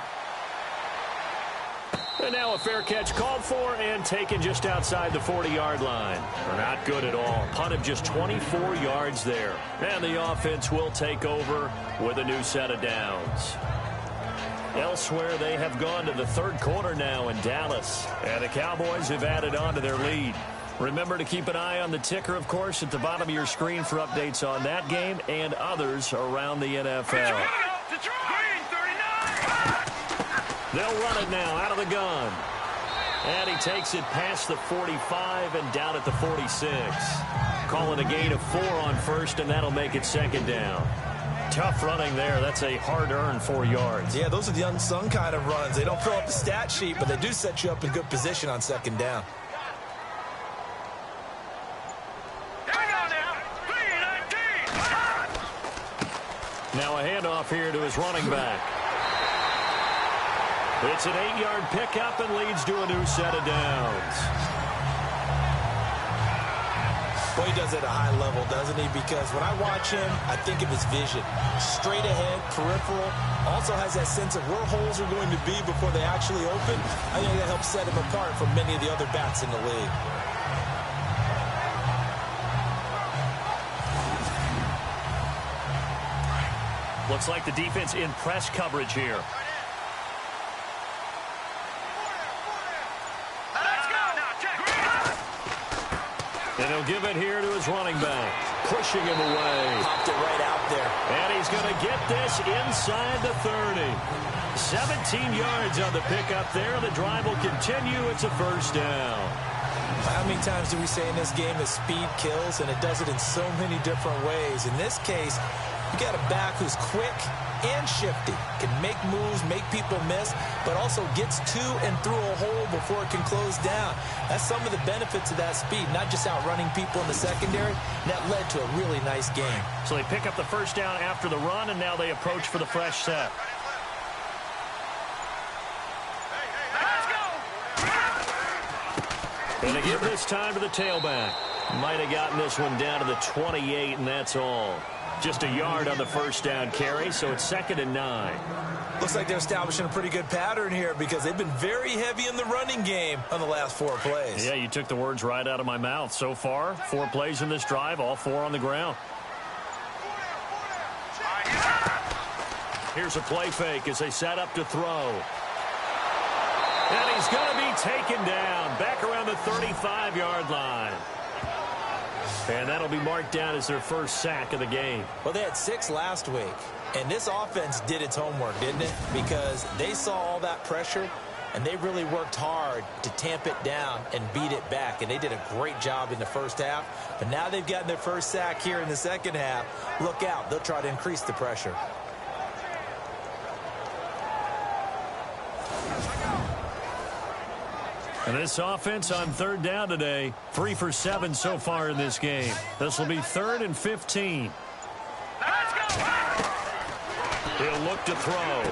And now a fair catch called for and taken just outside the 40-yard line. Not good at all. Punt of just 24 yards there. And the offense will take over with a new set of downs. Elsewhere, they have gone to the 3rd quarter now in Dallas. And the Cowboys have added on to their lead. Remember to keep an eye on the ticker, of course, at the bottom of your screen for updates on that game and others around the NFL. They'll run it now out of the gun. And he takes it past the 45 and down at the 46. Call it a gain of 4 on 1st, and that'll make it 2nd down. Tough running there. That's a hard-earned 4 yards. Yeah, those are the unsung kind of runs. They don't fill up the stat sheet, but they do set you up in good position on 2nd down. Now a handoff here to his running back. It's an 8-yard pickup and leads to a new set of downs. Boy, he does it at a high level, doesn't he? Because when I watch him, I think of his vision. Straight ahead, peripheral. Also has that sense of where holes are going to be before they actually open. I think that helps set him apart from many of the other backs in the league. Looks like the defense in press coverage here. And he'll give it here to his running back, pushing him away. Popped it right out there. And he's going to get this inside the 30. 17 yards on the pickup there. The drive will continue. It's a 1st down. How many times do we say in this game that speed kills, and it does it in so many different ways? In this case, you got a back who's quick and shifty, can make moves, make people miss, but also gets to and through a hole before it can close down. That's some of the benefits of that speed, not just outrunning people in the secondary. That led to a really nice game. So they pick up the 1st down after the run, and now they approach for the fresh set. And they give this time to the tailback. Might have gotten this one down to the 28, and that's all. Just a yard on the 1st down carry, so it's 2nd and 9. Looks like they're establishing a pretty good pattern here because they've been very heavy in the running game on the last 4 plays. Yeah, you took the words right out of my mouth. So far, 4 plays in this drive, all 4 on the ground. Here's a play fake as they set up to throw. And he's going to be taken down back around the 35-yard line. And that'll be marked down as their 1st sack of the game. Well, they had 6 last week, and this offense did its homework, didn't it? Because they saw all that pressure, and they really worked hard to tamp it down and beat it back, and they did a great job in the 1st half. But now they've gotten their 1st sack here in the 2nd half. Look out. They'll try to increase the pressure. And this offense on 3rd down today, 3 for 7 so far in this game. This will be 3rd and 15. He'll look to throw.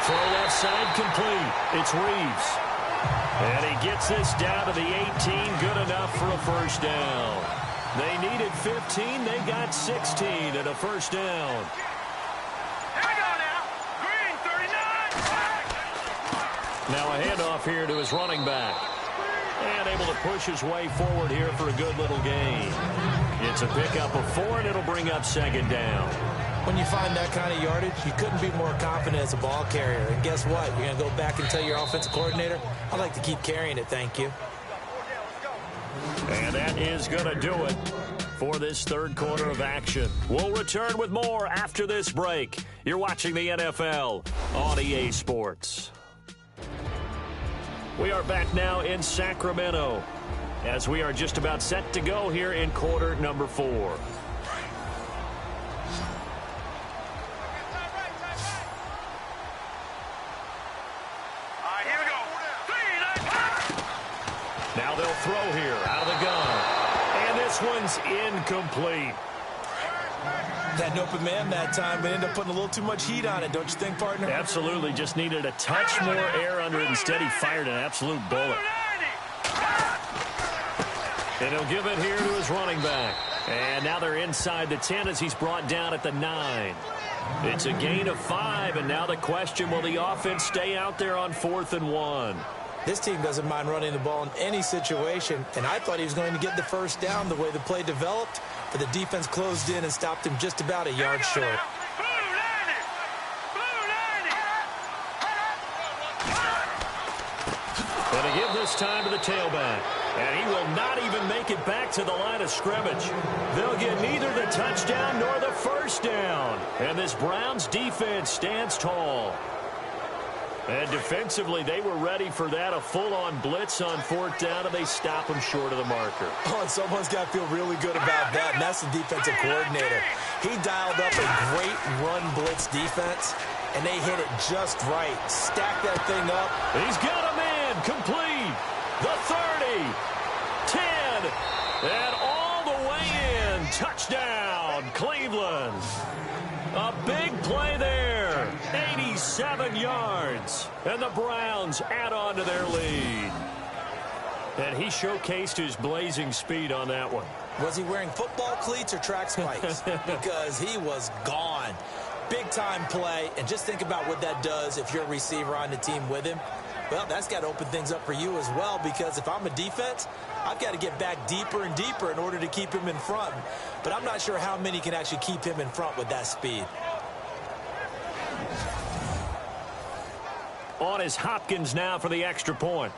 Throw left side complete. It's Reeves. And he gets this down to the 18. Good enough for a 1st down. They needed 15. They got 16 and a 1st down. Now a handoff here to his running back. And able to push his way forward here for a good little gain. It's a pickup of 4, and it'll bring up 2nd down. When you find that kind of yardage, you couldn't be more confident as a ball carrier. And guess what? You're going to go back and tell your offensive coordinator, I'd like to keep carrying it, thank you. And that is going to do it for this third quarter of action. We'll return with more after this break. You're watching the NFL on EA Sports. We are back now in Sacramento as we are just about set to go here in quarter number 4. Here we go. Now they'll throw here out of the gun. And this one's incomplete. Had an open man that time, but ended up putting a little too much heat on it, don't you think, partner? Absolutely. Just needed a touch more air under it. Instead, he fired an absolute bullet. And he'll give it here to his running back. And now they're inside the 10 as he's brought down at the 9. It's a gain of 5, and now the question, will the offense stay out there on 4th and 1? This team doesn't mind running the ball in any situation, and I thought he was going to get the first down the way the play developed, but the defense closed in and stopped him just about a yard short. Going to give this time to the tailback, and he will not even make it back to the line of scrimmage. They'll get neither the touchdown nor the first down, and this Browns defense stands tall. And defensively, they were ready for that, a full-on blitz on 4th down, and they stop him short of the marker. Oh, and someone's got to feel really good about that, and that's the defensive coordinator. He dialed up a great run blitz defense, and they hit it just right. Stack that thing up. He's got a man complete. The 30, 10, and all the way in. Touchdown, Cleveland. A big play there, 87 yards, and the Browns add on to their lead. And he showcased his blazing speed on that one. Was he wearing football cleats or track spikes? Because he was gone. Big-time play, and just think about what that does if you're a receiver on the team with him. Well, that's got to open things up for you as well, because if I'm a defense, I've got to get back deeper and deeper in order to keep him in front. But I'm not sure how many can actually keep him in front with that speed. On is Hopkins now for the extra point.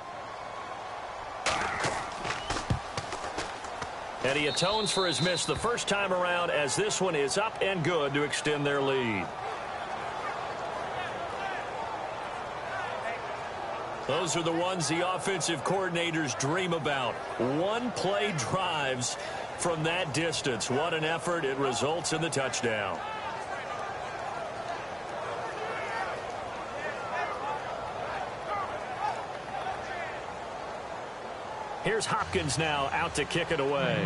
And he atones for his miss the first time around, as this one is up and good to extend their lead. Those are the ones the offensive coordinators dream about. One-play drives from that distance. What an effort. It results in the touchdown. Here's Hopkins now out to kick it away.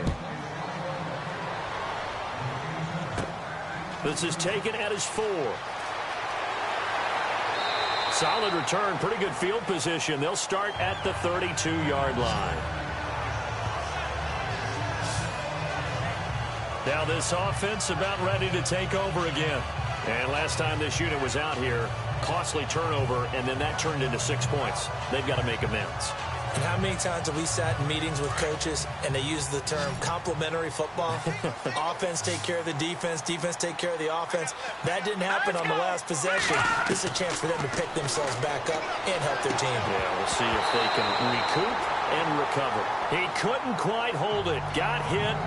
This is taken at his 4. Solid return, pretty good field position. They'll start at the 32-yard line. Now this offense about ready to take over again. And last time this unit was out here, costly turnover, and then that turned into 6 points. They've got to make amends. And how many times have we sat in meetings with coaches and they use the term complementary football? Offense take care of the defense, defense take care of the offense. That didn't happen on the last possession. This is a chance for them to pick themselves back up and help their team. Yeah, we'll see if they can recoup and recover. He couldn't quite hold it. Got hit.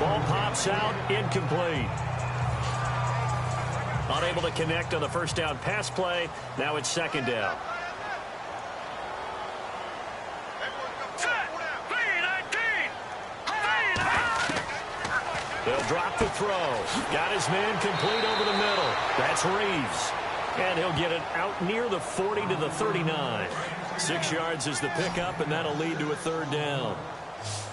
Ball pops out. Incomplete. Unable to connect on the first down pass play. Now it's second down. They'll drop the throw. Got his man complete over the middle. That's Reeves. And he'll get it out near the 40 to the 39. 6 yards is the pickup, and that'll lead to a third down.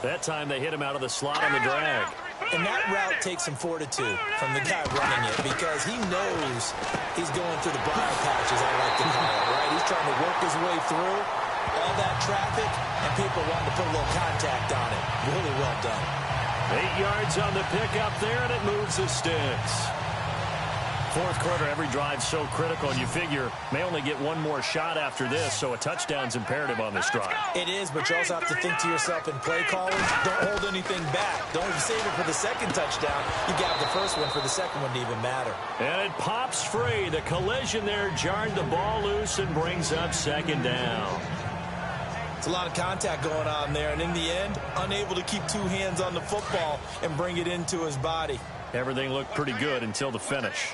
That time they hit him out of the slot on the drag. And that route takes some fortitude from the guy running it, because he knows he's going through the briar patch, as I like to call it, right? He's trying to work his way through all that traffic, and people wanting to put a little contact on it. Really well done. 8 yards on the pickup there, and it moves the sticks. Fourth quarter, every drive so critical, and you figure may only get one more shot after this, so a touchdown's imperative on this drive. It is, but you also have to think to yourself in play calling, don't hold anything back. Don't save it for the second touchdown. You got the first one for the second one to even matter. And it pops free. The collision there jarred the ball loose and brings up second down. It's a lot of contact going on there, and in the end, unable to keep two hands on the football and bring it into his body. Everything looked pretty good until the finish.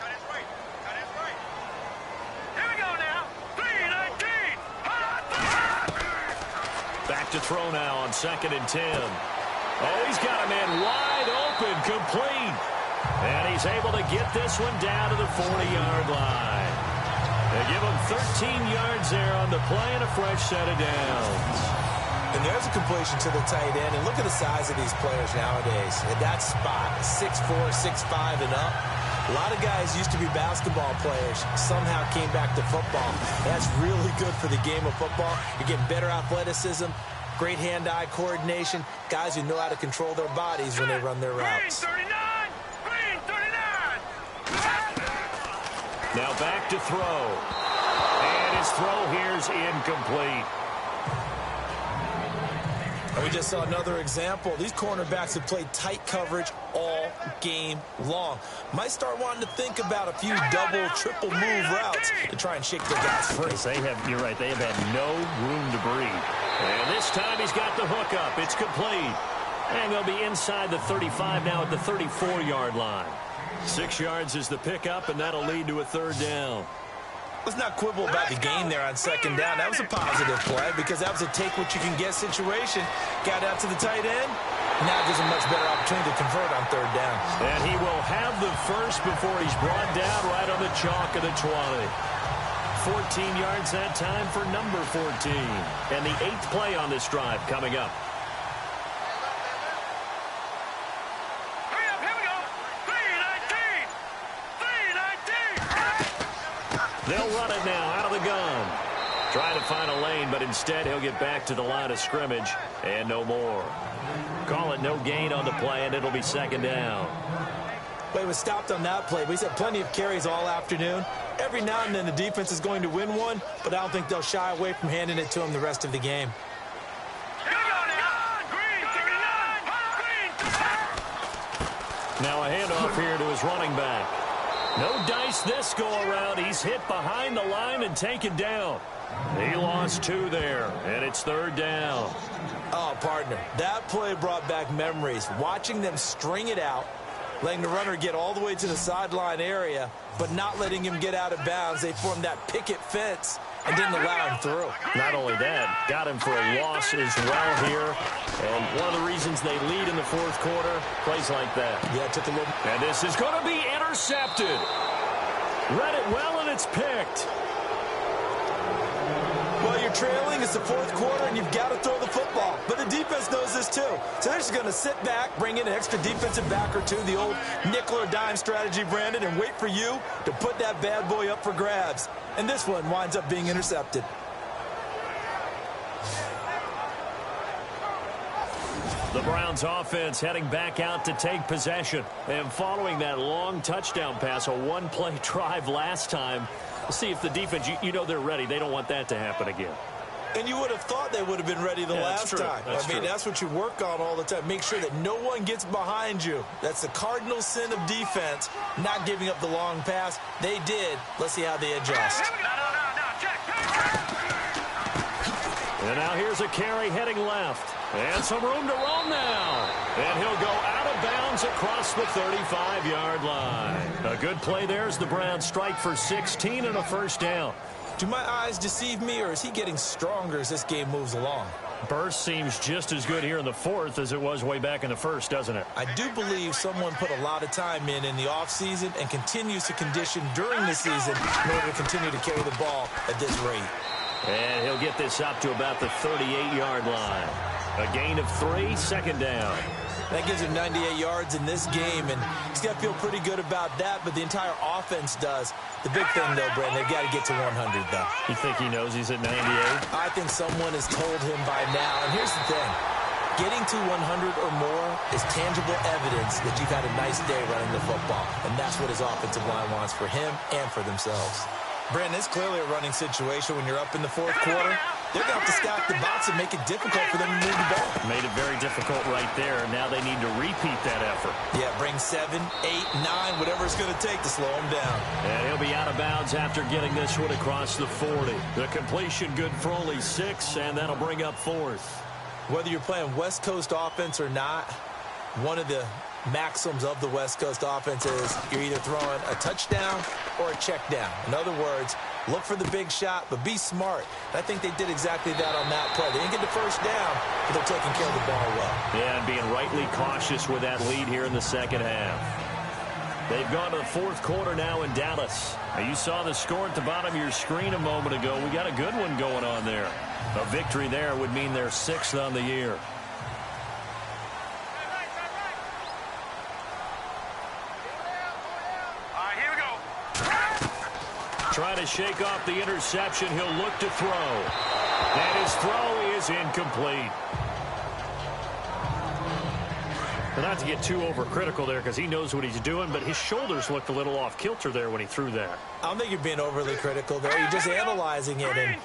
Here we go now. 3-19. Back to throw now on 2nd and 10. Oh, he's got a man wide open, complete. And he's able to get this one down to the 40-yard line. They give him 13 yards there on the play and a fresh set of downs. And there's a completion to the tight end. And look at the size of these players nowadays. At that spot, 6'4", 6'5", and up. A lot of guys used to be basketball players, somehow came back to football. That's really good for the game of football. You're getting better athleticism, great hand-eye coordination, guys who know how to control their bodies when they run their routes. Green 39. Green 39. Now back to throw. And his throw here's incomplete. And we just saw another example. These cornerbacks have played tight coverage all game long. Might start wanting to think about a few double, triple move routes to try and shake their guys free. You're right, they have had no room to breathe. And this time he's got the hook up. It's complete. And they'll be inside the 35 now at the 34-yard line. 6 yards is the pickup, and that'll lead to a 3rd down. Let's not quibble about the gain there on 2nd down. That was a positive play because that was a take-what-you-can-get situation. Got out to the tight end. Now gives him much better opportunity to convert on 3rd down. And he will have the first before he's brought down right on the chalk of the 20. 14 yards that time for number 14. And the 8th play on this drive coming up. Hurry up, here we go. 3-19. 3-19. They'll run it now out of the gun. Trying to find a lane, but instead he'll get back to the line of scrimmage and no more. Call it no gain on the play, and it'll be 2nd down. Well, he was stopped on that play, but he's had plenty of carries all afternoon. Every now and then the defense is going to win one, but I don't think they'll shy away from handing it to him the rest of the game. Here we go now. Green 39. Now a handoff here to his running back. No dice this go-around. He's hit behind the line and taken down. He lost 2 there, and it's 3rd down. Oh, partner, that play brought back memories. Watching them string it out, letting the runner get all the way to the sideline area, but not letting him get out of bounds. They formed that picket fence and didn't allow him through. Not only that, got him for a loss as well here. And one of the reasons they lead in the 4th quarter, plays like that. Yeah, it took a little. And this is going to be intercepted. Read it well, and it's picked. Well, you're trailing. It's the 4th quarter, and you've got to throw the football. But the defense knows this, too. So they're just going to sit back, bring in an extra defensive back or two, the old nickel or dime strategy, Brandon, and wait for you to put that bad boy up for grabs. And this one winds up being intercepted. The Browns offense heading back out to take possession. And following that long touchdown pass, a one-play drive last time, we'll see if the defense, you know they're ready. They don't want that to happen again. And you would have thought they would have been ready the last time. That's true. That's what you work on all the time. Make sure that no one gets behind you. That's the cardinal sin of defense, not giving up the long pass. They did. Let's see how they adjust. And now here's a carry heading left. And some room to roam now. And he'll go out of bounds across the 35-yard line. A good play there as the Browns strike for 16 and a 1st down. Do my eyes deceive me, or is he getting stronger as this game moves along? Burst seems just as good here in the 4th as it was way back in the 1st, doesn't it? I do believe someone put a lot of time in the offseason and continues to condition during the season in order to continue to carry the ball at this rate. And he'll get this up to about the 38-yard line. A gain of 3, 2nd down. That gives him 98 yards in this game, and he's got to feel pretty good about that, but the entire offense does. The big thing, though, Brent, they've got to get to 100, though. You think he knows he's at 98? I think someone has told him by now, and here's the thing. Getting to 100 or more is tangible evidence that you've had a nice day running the football, and that's what his offensive line wants for him and for themselves. Brandon, it's clearly a running situation when you're up in the 4th quarter. they're going to have to stack the box and make it difficult for them to move the ball. Made it very difficult right there. Now they need to repeat that effort. Yeah, bring 7, 8, 9, whatever it's going to take to slow him down. And he'll be out of bounds after getting this one across the 40. The completion good for only 6, and that'll bring up 4th. Whether you're playing West Coast offense or not, one of the maxims of the West Coast offense is you're either throwing a touchdown or a check down. In other words, look for the big shot, but be smart. And I think they did exactly that on that play. They didn't get the first down, but they're taking care of the ball well. Yeah, and being rightly cautious with that lead here in the second half. They've gone to the 4th quarter now in Dallas. Now, you saw the score at the bottom of your screen a moment ago. We got a good one going on there. A victory there would mean they're 6th on the year. Trying to shake off the interception. He'll look to throw. And his throw is incomplete. Not to get too overcritical there because he knows what he's doing, but his shoulders looked a little off kilter there when he threw that. I don't think you're being overly critical there. You're just analyzing it, and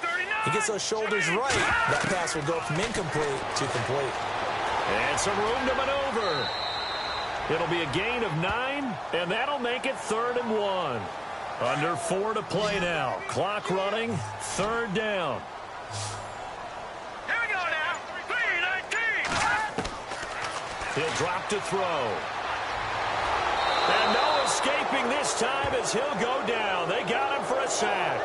he gets those shoulders right. That pass will go from incomplete to complete. And some room to maneuver. It'll be a gain of 9, and that'll make it 3rd and 1. Under 4 to play now. Clock running. 3rd down. Here we go now. 3:19. He'll drop to throw. And no escaping this time as he'll go down. They got him for a sack.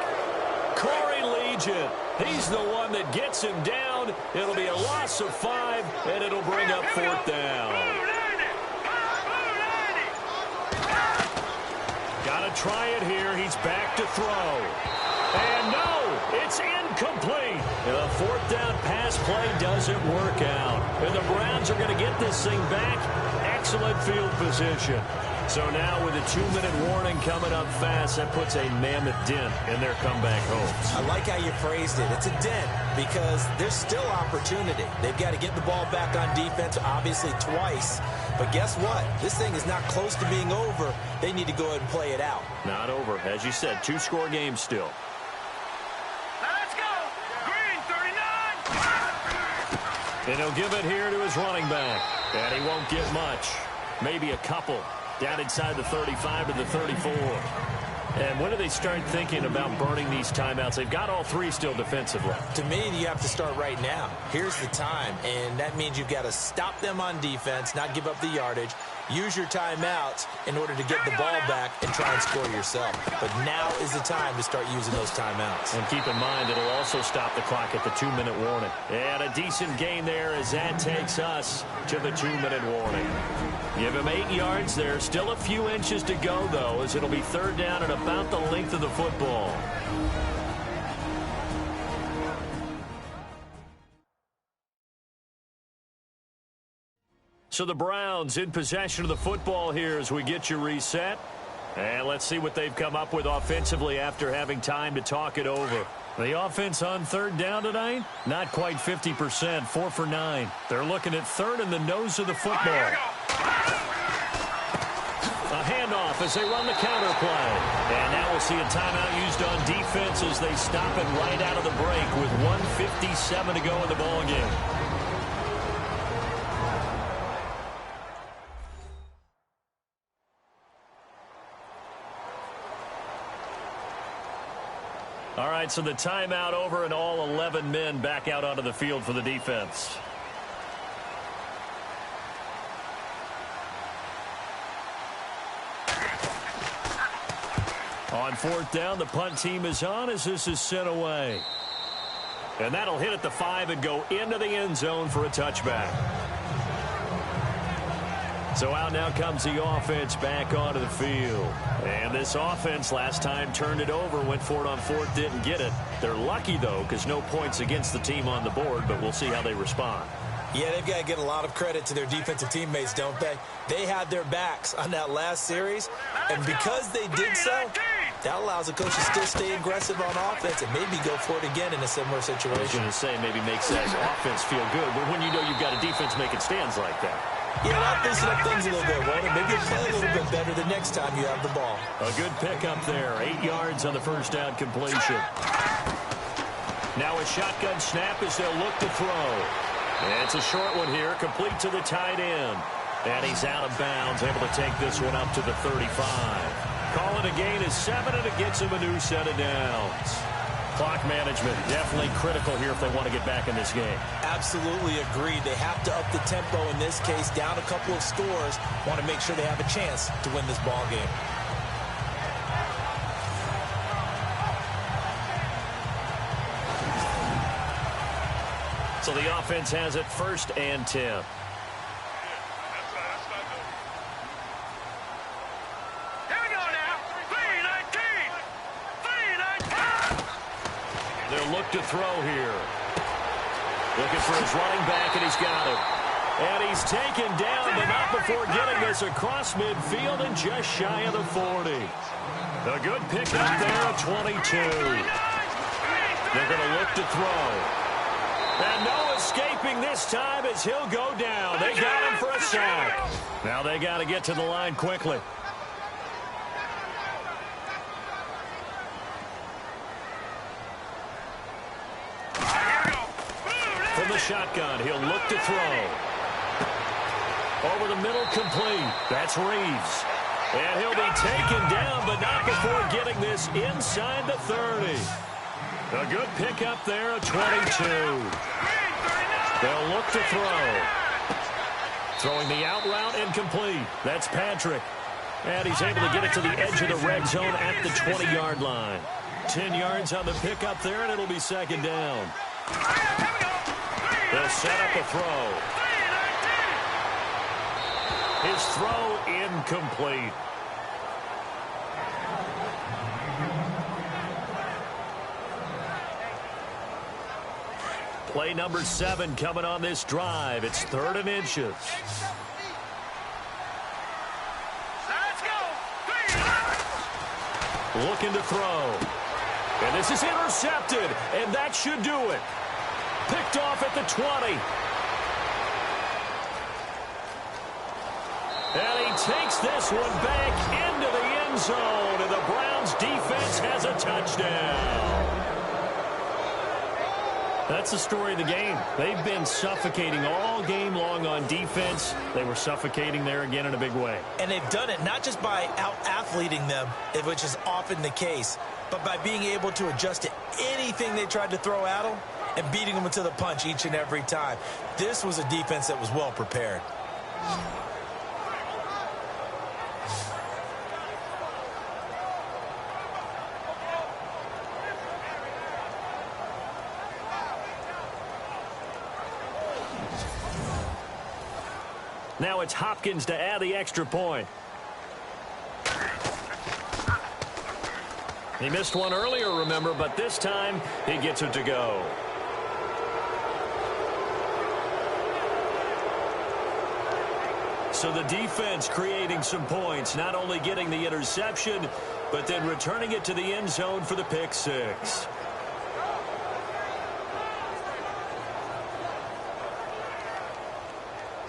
Corey Legion. He's the one that gets him down. It'll be a loss of 5, and it'll bring up 4th down. Got to try it here. He's back to throw. And no, it's incomplete. The 4th down pass play doesn't work out. And the Browns are going to get this thing back. Excellent field position. So now with a 2-minute warning coming up fast, that puts a mammoth dent in their comeback hopes. I like how you phrased it. It's a dent because there's still opportunity. They've got to get the ball back on defense, obviously twice. But guess what? This thing is not close to being over. They need to go ahead and play it out. Not over. As you said, 2-score game still. Let's go. Green 39. And he'll give it here to his running back. And he won't get much. Maybe a couple. Down inside the 35 to the 34. And when do they start thinking about burning these timeouts? They've got all 3 still defensively. To me, you have to start right now. Here's the time, and that means you've got to stop them on defense, not give up the yardage, use your timeouts in order to get the ball back and try and score yourself. But now is the time to start using those timeouts. And keep in mind, it'll also stop the clock at the 2-minute warning. And a decent gain there as that takes us to the 2-minute warning. Give him 8 yards there. Still a few inches to go, though, as it'll be 3rd down and about the length of the football. So the Browns in possession of the football here as we get you reset. And let's see what they've come up with offensively after having time to talk it over. The offense on 3rd down tonight, not quite 50%, 4 for 9. They're looking at 3rd in the nose of the football. A handoff as they run the counter play. And now we'll see a timeout used on defense as they stop it right out of the break with 1:57 to go in the ballgame. All right, so the timeout over and all 11 men back out onto the field for the defense. On 4th down, the punt team is on as this is sent away. And that'll hit at the 5 and go into the end zone for a touchback. So out now comes the offense back onto the field. And this offense last time turned it over, went for it on 4th, didn't get it. They're lucky, though, because no points against the team on the board, but we'll see how they respond. Yeah, they've got to get a lot of credit to their defensive teammates, don't they? They had their backs on that last series, and because they did so, that allows the coach to still stay aggressive on offense and maybe go for it again in a similar situation. I was going to say maybe makes that offense feel good, but when you know you've got a defense making stands like that. Yeah, that'll loosen up things a little bit, won't it? Maybe you'll play a little bit better the next time you have the ball. A good pickup there. 8 yards on the first down completion. Now a shotgun snap as they'll look to throw. And it's a short one here, complete to the tight end. And he's out of bounds, able to take this one up to the 35. Call it a gain of 7, and it gets him a new set of downs. Clock management, definitely critical here if they want to get back in this game. Absolutely agreed. They have to up the tempo in this case, down a couple of scores. Want to make sure they have a chance to win this ball game. So the offense has it 1st and 10. Look to throw here. Looking for his running back, and he's got him. And he's taken down, but not before getting this across midfield and just shy of the 40. A good pickup there at 22. They're going to look to throw. And no escaping this time as he'll go down. They got him for a sack. Now they got to get to the line quickly. From the shotgun, he'll look to throw. Over the middle, complete. That's Reeves. And he'll be taken down, but not before getting this inside the 30. A good pickup there at 22. They'll look to throw. Throwing the out route and complete. That's Patrick. And he's able to get it to the edge of the red zone at the 20-yard line. 10 yards on the pickup there, and it'll be 2nd down. They'll set up a throw. His throw incomplete. Play number 7 coming on this drive. It's 3rd and inches. Looking to throw. And this is intercepted, and that should do it. Picked off at the 20. And he takes this one back into the end zone, and the Browns defense has a touchdown. That's the story of the game. They've been suffocating all game long on defense. They were suffocating there again in a big way. And they've done it not just by out-athleting them, which is often the case, but by being able to adjust to anything they tried to throw at them and beating them to the punch each and every time. This was a defense that was well prepared. Now it's Hopkins to add the extra point. He missed one earlier, remember, but this time he gets it to go. So the defense creating some points, not only getting the interception, but then returning it to the end zone for the pick 6.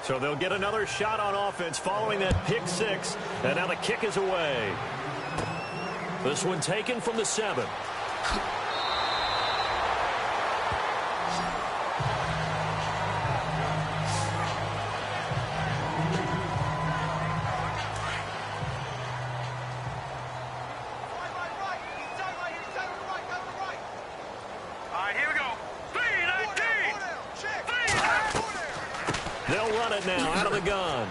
So they'll get another shot on offense following that pick 6, and now the kick is away. This one taken from the 7. They'll run it now out of the gun.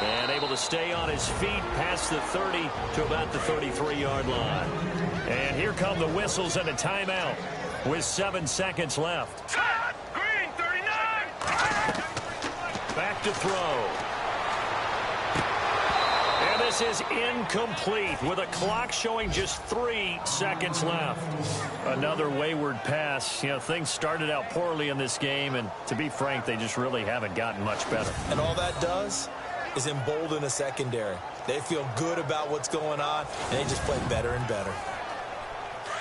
And able to stay on his feet past the 30 to about the 33-yard line. And here come the whistles and a timeout with 7 seconds left. Green 39. Back to throw. And this is incomplete with a clock showing just 3 seconds left. Another wayward pass. You know, things started out poorly in this game, and to be frank, they just really haven't gotten much better. And all that does is embolden a secondary. They feel good about what's going on, and they just play better and better.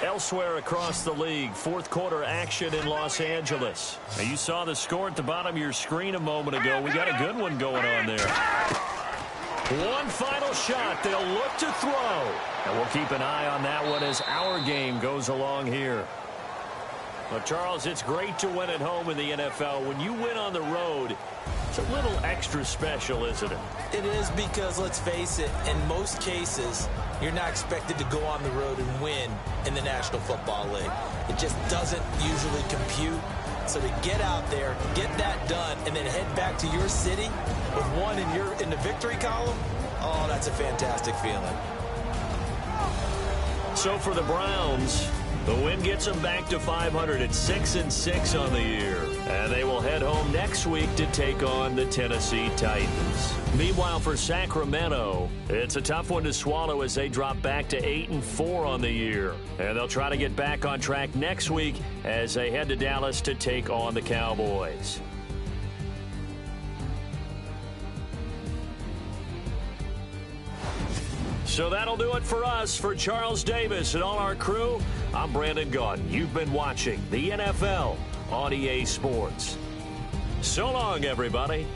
Elsewhere across the league, 4th quarter action in Los Angeles. Now, you saw the score at the bottom of your screen a moment ago. We got a good one going on there. One final shot. They'll look to throw. And we'll keep an eye on that one as our game goes along here. Well, Charles, it's great to win at home in the NFL. When you win on the road, it's a little extra special, isn't it? It is, because, let's face it, in most cases, you're not expected to go on the road and win in the National Football League. It just doesn't usually compute. So to get out there, get that done, and then head back to your city with one in the victory column, oh, that's a fantastic feeling. So for the Browns, the win gets them back to 500 at 6-6 on the year. And they will head home next week to take on the Tennessee Titans. Meanwhile, for Sacramento, it's a tough one to swallow as they drop back to 8-4 on the year. And they'll try to get back on track next week as they head to Dallas to take on the Cowboys. So that'll do it for us. For Charles Davis and all our crew, I'm Brandon Gaudin. You've been watching the NFL on EA Sports. So long, everybody.